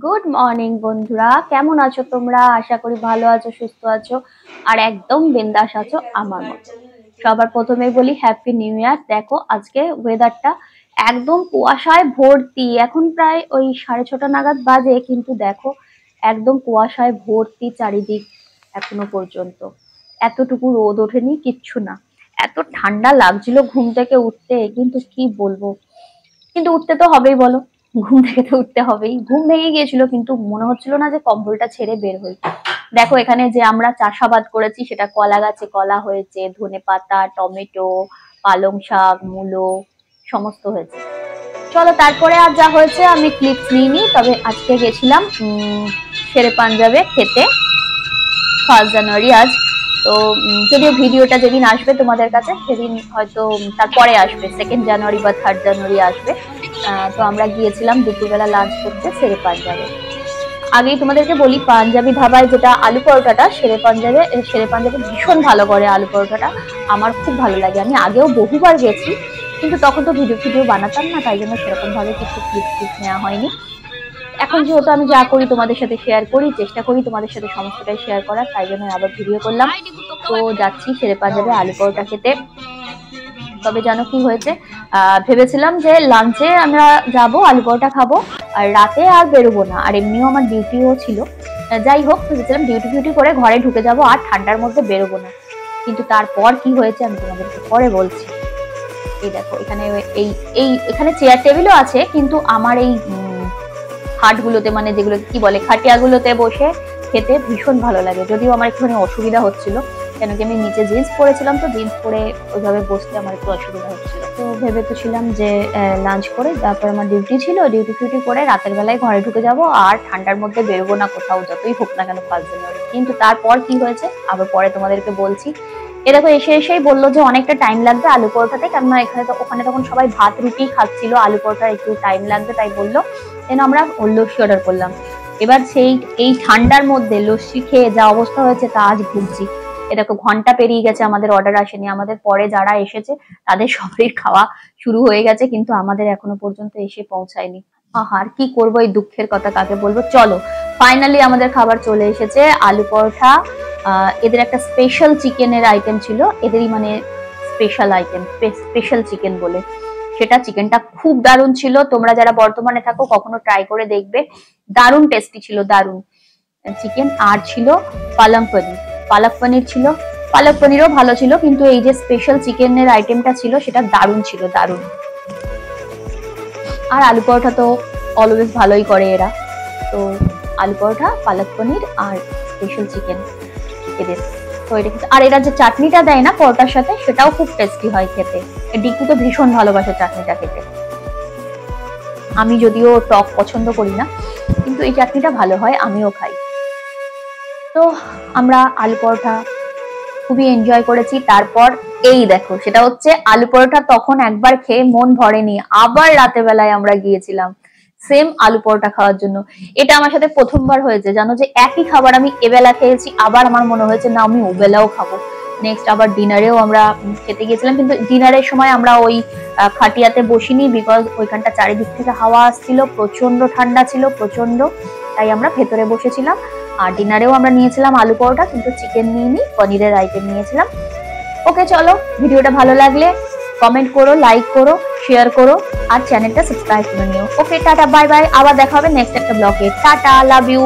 Good morning বন্ধুরা, কেমন আছো তোমরা? আশা করি ভালো আছো, সুস্থ আছো আর একদম বিন্দাস আছো আমার মতো। সবার প্রথমেই বলি হ্যাপি নিউ ইয়ার। দেখো আজকে ওয়েদারটা একদম কুয়াশায় ভর্তি। এখন প্রায় ওই 6:30 নাগাদ বাজে, কিন্তু দেখো একদম কুয়াশায় ভর্তি চারিদিক এখনো পর্যন্ত। এতটুকু রোদ ওঠেনি, কিচ্ছু না। এত ঠান্ডা লাগছিল ঘুম থেকে উঠতে, কিন্তু কি বলবো, কিন্তু উঠতে তো হবেই বলো। ঘুম থেকে তো উঠতে হবেই। ঘুম ভেঙে গিয়েছিল, কিন্তু মনে হচ্ছিল না যে কম্বলটা ছেড়ে বের হই। দেখো এখানে যে আমরা চাষাবাদ করেছি, সেটা কলা গাছে কলা হয়েছে, ধনেপাতা, টমেটো, পালং শাক, মূলো সমস্ত হয়েছে। চলো তারপরে আর যা হয়েছে আমি ক্লিপস নিইনি, তবে আজকে গেছিলাম শেরে পাঞ্জাবে খেতে। 1 জানুয়ারি আজ। তো যদিও ভিডিওটা যেদিন আসবে তোমাদের কাছে সেদিন হয়তো তারপরে আসবে, 2 জানুয়ারি বা 3 জানুয়ারি আসবে। তো আমরা গিয়েছিলাম দুপুরবেলা লাঞ্চ করতে শেরে পাঞ্জাবে। আগেই তোমাদেরকে বলি, পাঞ্জাবি ধাবায় যেটা আলু পরোটাটা শেরে পাঞ্জাবে ভীষণ ভালো করে আলু পরোটাটা। আমার খুব ভালো লাগে। আমি আগেও বহুবার গেছি, কিন্তু তখন তো ভিডিও বানাতাম না, তাই জন্য সেরকম ভাবে কিছু ক্লিপ নেওয়া হয়নি। এখন যেহেতু আমি যা করি তোমাদের সাথে শেয়ার করি, চেষ্টা করি তোমাদের সাথে সমস্তটাই শেয়ার করার, তাই জন্য আবার ভিডিও করলাম। তো যাচ্ছি শেরে পাঞ্জাবে আলু পরোটা খেতে। তবে জানো কি হয়েছে, ভেবেছিলাম যে লাঞ্চে আমরা যাব, আলু পরোটা খাবো, আর রাতে আর বেরোবো না, আর এমনিও আমার ডিউটিও ছিল। যাই হোক, ভেবেছিলাম ডিউটি করে ঘরে ঢুকে যাব আর ঠান্ডার মধ্যে বেরোবো না। কিন্তু তারপর কি হয়েছে আমি তোমাদেরকে পরে বলছি। এই দেখো এখানে এই এই এখানে চেয়ার টেবিলও আছে, কিন্তু আমার এই খাটগুলোতে, মানে যেগুলো কি বলে খাটিয়াগুলোতে বসে খেতে ভীষণ ভালো লাগে। যদিও আমার একটুখানি অসুবিধা হচ্ছিল, কেন কি আমি নিচে জিন্স পরেছিলাম, তো জিন্স পরে ওইভাবে বসতে আমার একটু অসুবিধা হচ্ছিল। তো ভেবেছিলাম যে লাঞ্চ করে তারপর আমার ডিউটি ছিল, ডিউটি করে রাতের বেলায় ঘরে ঢুকে যাব, আর ঠান্ডার মধ্যে বেরোবো না কোথাও, যতই হোক না কেন 1 জানুয়ারি। কিন্তু তারপর কি হয়েছে আবার পরে তোমাদেরকে বলছি। এ দেখো এসেই বললো যে অনেকটা টাইম লাগবে আলু পরোটাতে, কেননা ওখানে তখন সবাই ভাত রুটি খাচ্ছিল, আলু পরোটা একটু টাইম লাগবে, তাই বললো। দেন আমরা লস্যি অর্ডার করলাম। এবার এই ঠান্ডার মধ্যে লস্যি খেয়ে যা অবস্থা হয়েছে তা আজ ভুগছি। এ দেখো ঘন্টা পেরিয়ে গেছে, আমাদের অর্ডার আসেনি। আমাদের পরে যারা এসেছে তাদের সবাই খাওয়া শুরু হয়ে গেছে, কিন্তু আমাদের এখনো পর্যন্ত এসে পৌঁছায়নি। আর কি করবো, এই দুঃখের কথা কাকে বলবো। চলো ফাইনালি আমাদের খাবার চলে এসেছে, আলু পরোটা। এদের একটা স্পেশাল চিকেনের আইটেম ছিল, এদেরই মানে স্পেশাল আইটেম, স্পেশাল চিকেন বলে। সেটা চিকেনটা খুব দারুণ ছিল। তোমরা যারা বর্তমানে থাকো কখনো ট্রাই করে দেখবে, দারুণ টেস্টি ছিল, দারুণ চিকেন। আর ছিল পালক পনির ছিল। পালক পনিরও ভালো ছিল, কিন্তু এই যে স্পেশাল চিকেনের আইটেমটা ছিল সেটা দারুণ ছিল, দারুণ। আর আলু পরোটা তো অলওয়েজ ভালোই করে এরা। তো আলু পরোটা, পালক পনির আর স্পেশাল চিকেন এদের। তো এটা কিন্তু, আর এরা যে চাটনিটা দেয় না পরোটার সাথে, সেটাও খুব টেস্টি হয় খেতে। ডিকু তো ভীষণ ভালোবাসে চাটনিটা খেতে। আমি যদিও টক পছন্দ করি না, কিন্তু এই চাটনিটা ভালো হয়, আমিও খাই। তো আমরা আলু পরোটা খুবই এনজয় করেছি। তারপর এই দেখো, সেটা হচ্ছে আলু পরোটা তখন একবার খেয়ে মন ভরেনি, আবার রাতের বেলায় আমরা গিয়েছিলাম সেম আলু পরোটা খাওয়ার জন্য। এটা আমার সাথে প্রথমবার হয়েছে, জানো, যে একই খাবার আমি এবেলা খেয়েছি, আবার আমার মনে হয়েছে না আমি ওবেলাও খাবো। নেক্সট আবার ডিনারেও আমরা খেতে গিয়েছিলাম, কিন্তু ডিনারের সময় আমরা ওই খাটিয়াতে বসিনি, বিকজ ওইখানটা চারিদিক থেকে হাওয়া আসছিল, প্রচন্ড ঠান্ডা ছিল, প্রচন্ড। তাই আমরা ভেতরে বসেছিলাম। আর ডিনারেও আমরা নিয়েছিলাম আলু পরোটা, কিন্তু চিকেন নিইনি, পনিরের আইটেম নিয়েছিলাম। ওকে চলো, ভিডিওটা ভালো লাগলে কমেন্ট করো, লাইক করো, শেয়ার করো, আর চ্যানেলটা সাবস্ক্রাইব করে নিও। ওকে টাটা, বাই বাই, আবার দেখা হবে নেক্সট একটা ব্লগে। Tata, love you.